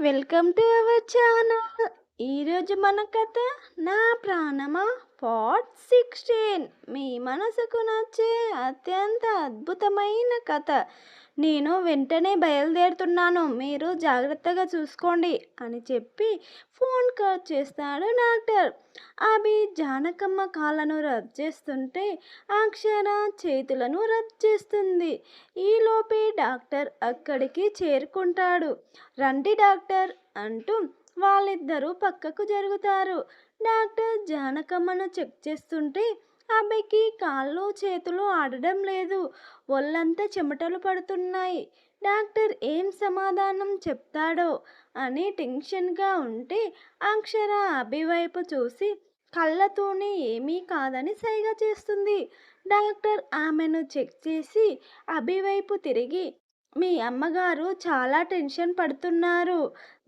Welcome to our channel. ఈరోజు మన కథ నా ప్రాణమా పార్ట్ 16. మీ మనసుకు నచ్చే అత్యంత అద్భుతమైన కథ. నేను వెంటనే బయలుదేరుతున్నాను, మీరు జాగ్రత్తగా చూసుకోండి అని చెప్పి ఫోన్ కట్ చేస్తాడు డాక్టర్. అభి జానకమ్మ కాళ్ళను రబ్ చేస్తుంటే అక్షర చేతులను రబ్ చేస్తుంది. ఈలోపే డాక్టర్ అక్కడికి చేరుకుంటాడు. రండి డాక్టర్ అంటూ వాళ్ళిద్దరూ పక్కకు జరుగుతారు. డాక్టర్ జానకమ్మను చెక్ చేస్తుంటే అబ్బాయికి కాళ్ళు చేతులు ఆడడం లేదు, ఒళ్ళంతా చెమటలు పడుతున్నాయి. డాక్టర్ ఏం సమాధానం చెప్తాడో అని టెన్షన్గా ఉంటే అక్షర అభి వైపు చూసి కళ్ళతోనే ఏమీ కాదని సైగ చేస్తుంది. డాక్టర్ ఆమెను చెక్ చేసి అభి వైపు తిరిగి, మీ అమ్మగారు చాలా టెన్షన్ పడుతున్నారు,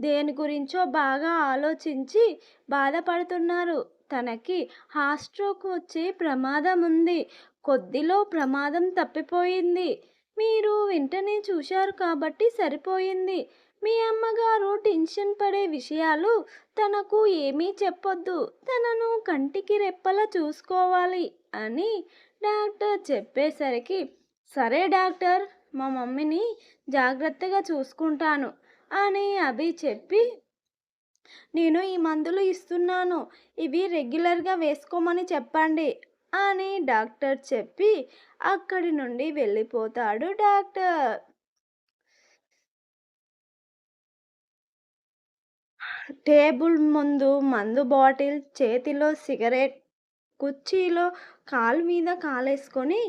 దేని గురించో బాగా ఆలోచించి బాధపడుతున్నారు. తనకి హార్ట్ స్ట్రోక్ వచ్చే ప్రమాదం ఉంది, కొద్దిలో ప్రమాదం తప్పిపోయింది. మీరు వెంటనే చూశారు కాబట్టి సరిపోయింది. మీ అమ్మగారు టెన్షన్ పడే విషయాలు తనకు ఏమీ చెప్పొద్దు, తనను కంటికి రెప్పలా చూసుకోవాలి అని డాక్టర్ చెప్పేసరికి, సరే డాక్టర్, మా మమ్మీని జాగ్రత్తగా చూసుకుంటాను అని అభి చెప్పి, నేను ఈ మందులు ఇస్తున్నాను, ఇవి రెగ్యులర్గా వేసుకోమని చెప్పండి అని డాక్టర్ చెప్పి అక్కడి నుండి వెళ్ళిపోతాడు డాక్టర్. టేబుల్ ముందు మందు బాటిల్, చేతిలో సిగరెట్, కుర్చీలో కాలు మీద కాలేసుకొని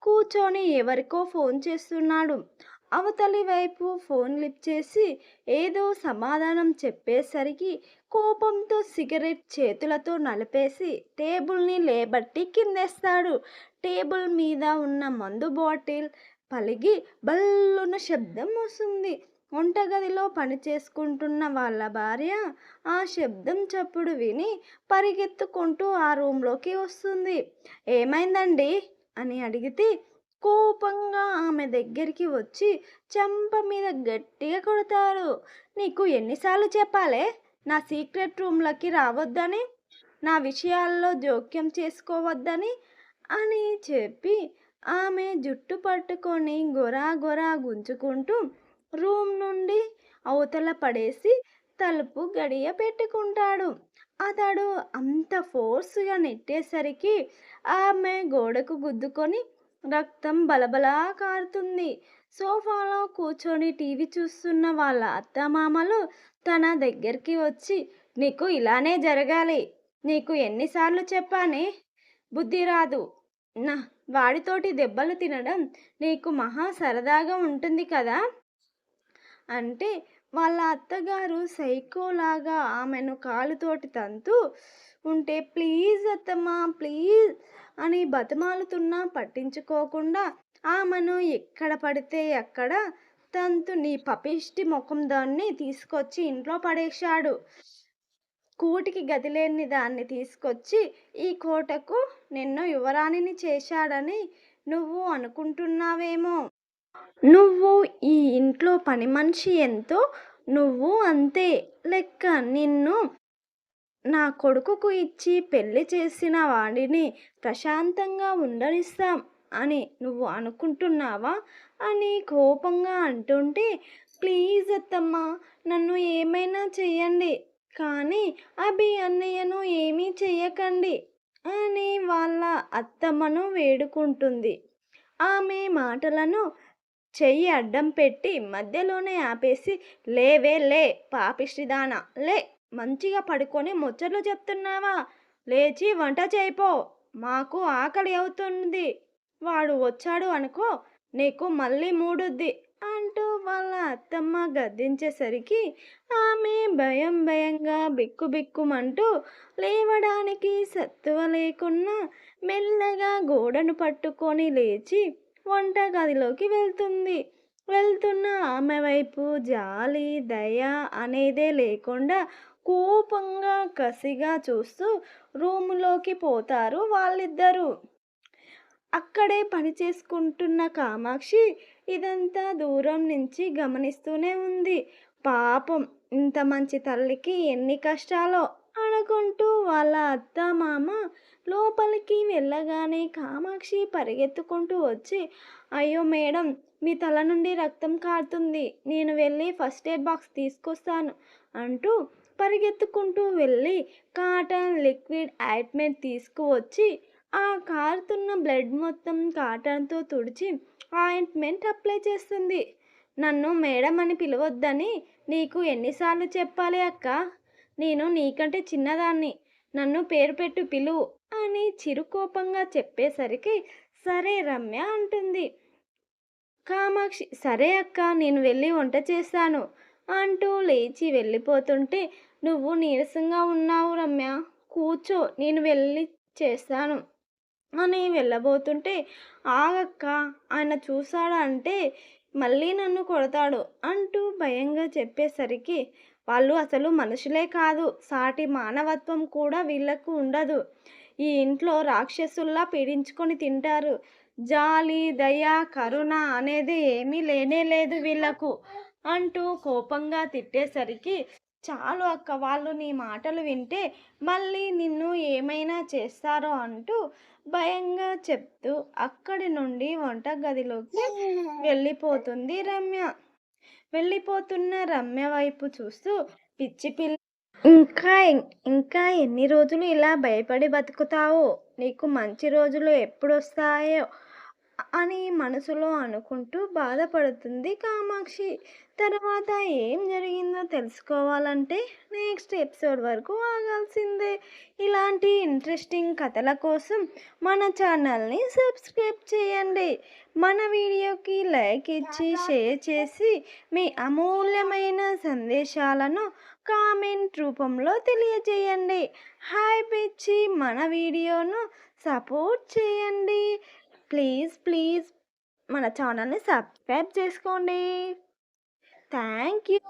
కూర్చొని ఎవరికో ఫోన్ చేస్తున్నాడు. అవతలి వైపు ఫోన్ లిఫ్ట్ చేసి ఏదో సమాధానం చెప్పేసరికి కోపంతో సిగరెట్ చేతులతో నలిపేసి టేబుల్ని లేబట్టి కిందేస్తాడు. టేబుల్ మీద ఉన్న మందు బాటిల్ పలిగి బల్లున శబ్దం వస్తుంది. వంటగదిలో పని చేసుకుంటున్న వాళ్ళ భార్య ఆ శబ్దం చప్పుడు విని పరిగెత్తుకుంటూ ఆ రూమ్లోకి వస్తుంది. ఏమైందండి అని అడిగితే కోపంగా ఆమె దగ్గరికి వచ్చి చెంప మీద గట్టిగా కొడతారు. నీకు ఎన్నిసార్లు చెప్పాలే నా సీక్రెట్ రూమ్లోకి రావద్దని, నా విషయాల్లో జోక్యం చేసుకోవద్దని అని చెప్పి ఆమె జుట్టు పట్టుకొని గొరా గొరా గుంజుకుంటూ రూమ్ నుండి అవతల పడేసి తలుపు గడియ పెట్టుకుంటాడు. అతడు అంత ఫోర్స్గా నెట్టేసరికి ఆమె గోడకు గుద్దుకొని రక్తం బలబలా కారుతుంది. సోఫాలో కూర్చొని టీవీ చూస్తున్న వాళ్ళ అత్తమామలు తన దగ్గరికి వచ్చి, నీకు ఇలానే జరగాలి, నీకు ఎన్నిసార్లు చెప్పానే, బుద్ధి రాదు, నా వాడితోటి దెబ్బలు తినడం నీకు మహా సరదాగా ఉంటుంది కదా అంటే వాళ్ళ అత్తగారు సైకోలాగా ఆమెను కాలుతోటి తంతూ ఉంటే, ప్లీజ్ అత్తమ్మా ప్లీజ్ అని బతిమాలుతున్నా పట్టించుకోకుండా ఆమెను ఎక్కడ పడితే అక్కడ తంతు నీ పపిష్టి ముఖం దాన్ని తీసుకొచ్చి ఇంట్లో పడేశాడు, కూటికి గతిలేని దాన్ని తీసుకొచ్చి ఈ కోటకు నిన్ను యువరాణిని చేశాడని నువ్వు అనుకుంటున్నావేమో, నువ్వు ఈ ఇంట్లో పని మనిషి ఎంతో నువ్వు అంతే లెక్క, నిన్ను నా కొడుకుకు ఇచ్చి పెళ్లి చేసిన వాడిని ప్రశాంతంగా ఉండనిస్తాం అని నువ్వు అనుకుంటున్నావా అని కోపంగా అంటుంటే, ప్లీజ్ అత్తమ్మ నన్ను ఏమైనా చెయ్యండి కానీ అభి అన్నయ్యను ఏమీ చెయ్యకండి అని వాళ్ళ అత్తమ్మను వేడుకుంటుంది. ఆమె మాటలను చెయ్యి అడ్డం పెట్టి మధ్యలోనే ఆపేసి, లేవే లే పాపిష్టిదానా, లే మంచిగా పడుకొని ముచ్చట్లు చెప్తున్నావా, లేచి వంట చేయిపో, మాకు ఆకలి అవుతుంది, వాడు వచ్చాడు అనుకో నీకు మళ్ళీ మూడుద్ది అంటూ వాళ్ళ అత్తమ్మ గద్దించేసరికి ఆమె భయం భయంగా బిక్కుబిక్కుమంటూ లేవడానికి సత్తువ లేకున్నా మెల్లగా గోడను పట్టుకొని లేచి వంటగదిలోకి వెళ్తుంది. వెళ్తున్న ఆమె వైపు జాలి దయ అనేదే లేకుండా కోపంగా కసిగా చూస్తూ రూములోకి పోతారు వాళ్ళిద్దరూ. అక్కడే పని చేసుకుంటున్న కామాక్షి ఇదంతా దూరం నుంచి గమనిస్తూనే ఉంది. పాపం ఇంత మంచి తల్లికి ఎన్ని కష్టాలో అనుకుంటూ వాళ్ళ అత్త మామ లోపలికి వెళ్ళగానే కామాక్షి పరిగెత్తుకుంటూ వచ్చి, అయ్యో మేడం, మీ తల నుండి రక్తం కారుతుంది, నేను వెళ్ళి ఫస్ట్ ఎయిడ్ బాక్స్ తీసుకొస్తాను అంటూ పరిగెత్తుకుంటూ వెళ్ళి కాటన్ లిక్విడ్ ఆయింట్మెంట్ తీసుకువచ్చి ఆ కారుతున్న బ్లడ్ మొత్తం కాటన్తో తుడిచి ఆయింట్మెంట్ అప్లై చేస్తుంది. నన్ను మేడం అని పిలవొద్దని నీకు ఎన్నిసార్లు చెప్పాలి అక్క? నేను నీకంటే చిన్నదాన్ని. నన్ను పేరు పెట్టు పిలువు అని చిరుకోపంగా చెప్పేసరికి సరే రమ్య అంటుంది. కామాక్షి సరే అక్క, నేను వెళ్ళి వంట చేస్తాను అంటూ లేచి వెళ్ళిపోతుంటే, నువ్వు నీరసంగా ఉన్నావు రమ్య, కూర్చో, నేను వెళ్ళి చేస్తాను అని వెళ్ళబోతుంటే, ఆగక్క, ఆయన చూశాడు అంటే మళ్ళీ నన్ను కొడతాడు అంటూ భయంగా చెప్పేసరికి, వాళ్ళు అసలు మనుషులే కాదు, సాటి మానవత్వం కూడా వీళ్ళకు ఉండదు. ఈ ఇంట్లో రాక్షసుల్లా పీడించుకొని తింటారు. జాలి, దయ, కరుణ అనేది ఏమీ లేనే లేదు వీళ్ళకు అంటూ కోపంగా తిట్టేసరికి, చాలు అక్క, వాళ్ళు నీ మాటలు వింటే మళ్ళీ నిన్ను ఏమైనా చేస్తారో అంటూ భయంగా చెప్తూ అక్కడి నుండి వంటగదిలోకి వెళ్ళిపోతుంది రమ్య. వెళ్ళిపోతున్న రమ్య వైపు చూస్తూ, పిచ్చి పిల్ల, ఇంకా ఎన్ని రోజులు ఇలా భయపడి బతుకుతావో, నీకు మంచి రోజులు ఎప్పుడొస్తాయో అని మనసులో అనుకుంటూ బాధపడుతుంది కామాక్షి. తర్వాత ఏం జరిగిందో తెలుసుకోవాలంటే నెక్స్ట్ ఎపిసోడ్ వరకు ఆగాల్సిందే. ఇలాంటి ఇంట్రెస్టింగ్ కథల కోసం మన ఛానల్ని సబ్స్క్రైబ్ చేయండి. మన వీడియోకి లైక్ ఇచ్చి షేర్ చేసి మీ అమూల్యమైన సందేశాలను కామెంట్ రూపంలో తెలియజేయండి. హైప్ ఇచ్చి మన వీడియోను సపోర్ట్ చేయండి. ప్లీజ్ మన ఛానల్ని సబ్స్క్రైబ్ చేసుకోండి. Thank you.